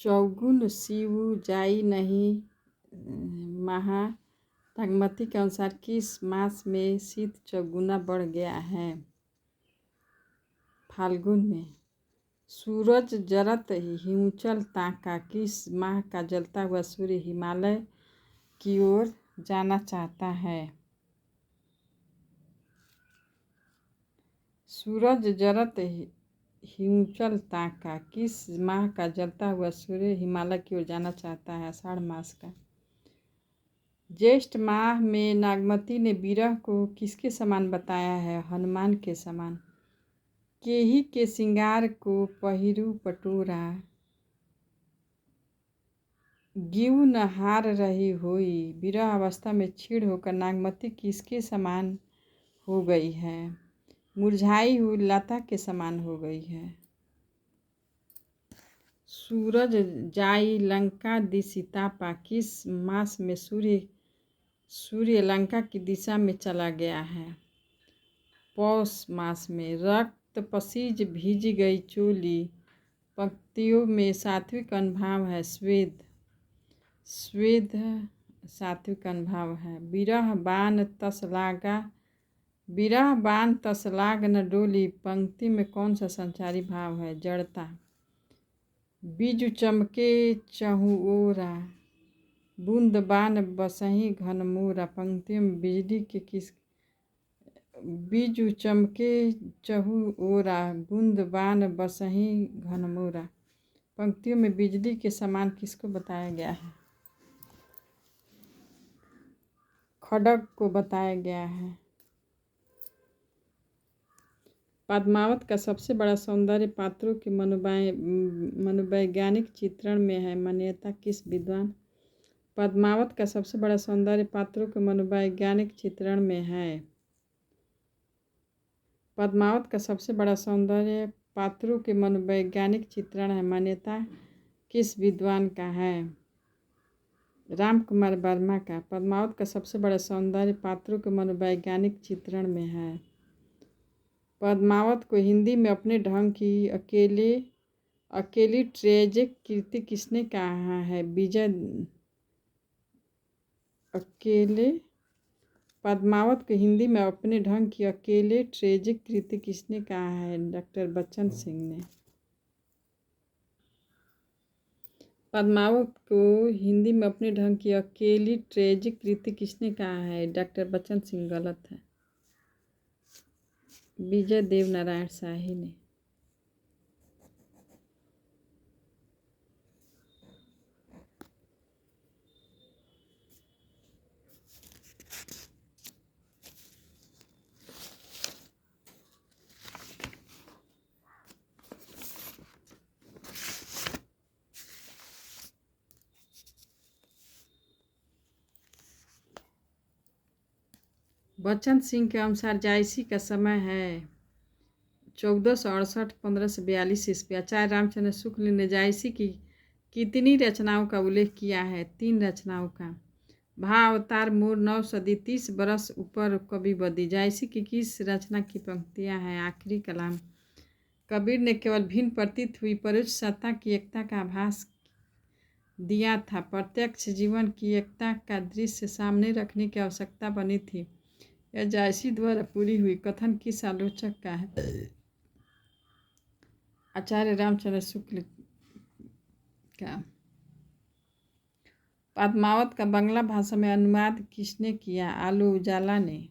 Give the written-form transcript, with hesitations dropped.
चौगुन शिव जाई नहीं महा। बागमती के अनुसार किस मास में शीत चौगुना बढ़ गया है? फाल्गुन में। सूरज जरत हिमाचल ताका। किस माह का जलता हुआ सूर्य हिमालय की ओर जाना चाहता है? सूरज जरत हिमाचल ताका। किस माह का जलता हुआ सूर्य हिमालय की ओर जाना चाहता है? आषाढ़ मास का। ज्येष्ठ माह में नागमती ने विरह को किसके समान बताया है? हनुमान के समान। केही के श्रृंगार को पहिरू पटोरा। गिऊ न हार रही हुई। विरह अवस्था में क्षीण होकर नागमती किसके समान हो गई है? मुरझाई हुई लता के समान हो गई है। सूरज जाई लंका दिसितापा। किस मास में सूर्य लंका की दिशा में चला गया है? पौष मास में। रक्त पसीज भीज गई चोली। पंक्तियों में सात्विक अनुभाव है। स्वेद सात्विक अनुभाव है। विरह बाण तस लाग न डोली। पंक्ति में कौन सा संचारी भाव है? जड़ता। बीजु चमके चहुओरा। बूंद बान बसही घन मोरा। पंक्तियों में बीजु चमके चहुओरा। बूंद बान बसही घन मोरा। पंक्तियों में बिजली के समान किसको बताया गया है? खड्ग को बताया गया है। पद्मावत का सबसे बड़ा सौंदर्य पात्रों के मनोवैज्ञानिक चित्रण में है। मान्यता किस विद्वान? पद्मावत का सबसे बड़ा सौंदर्य पात्रों के मनोवैज्ञानिक चित्रण में है। पद्मावत का सबसे बड़ा सौंदर्य पात्रों के मनोवैज्ञानिक चित्रण है। मान्यता किस विद्वान का है? राम कुमार वर्मा का। पद्मावत का सबसे बड़ा सौंदर्य पात्रों के मनोवैज्ञानिक चित्रण में है। पद्मावत को हिंदी में अपने ढंग की अकेली ट्रेजिक कृति किसने कहा है? पद्मावत को हिंदी में अपने ढंग की अकेले ट्रेजिक कृति किसने कहा है? डॉक्टर बच्चन सिंह ने। पद्मावत को हिंदी में अपने ढंग की अकेली ट्रेजिक कृति किसने कहा है? डॉक्टर बच्चन सिंह। गलत है। विजय देव नारायण शाही ने। बच्चन सिंह के अनुसार जायसी का समय है 1468 1542 ईस्वी। आचार्य रामचंद्र शुक्ल ने जायसी की कितनी रचनाओं का उल्लेख किया है? 3 रचनाओं का। भाव अवतार मोर 9 सदी 30 बरस ऊपर कवि बदी। जायसी की किस रचना की पंक्तियां हैं? आखिरी कलाम। कबीर ने केवल भिन्न प्रतीत हुई परोक्ष सत्ता की एकता का आभास दिया था। प्रत्यक्ष जीवन की एकता का दृश्य सामने रखने की आवश्यकता बनी थी। यह जायसी द्वारा पूरी हुई कथन किस आलोचक का है? आचार्य रामचंद्र शुक्ल का। पद्मावत का बांग्ला भाषा में अनुवाद किसने किया? आलू उजाला ने।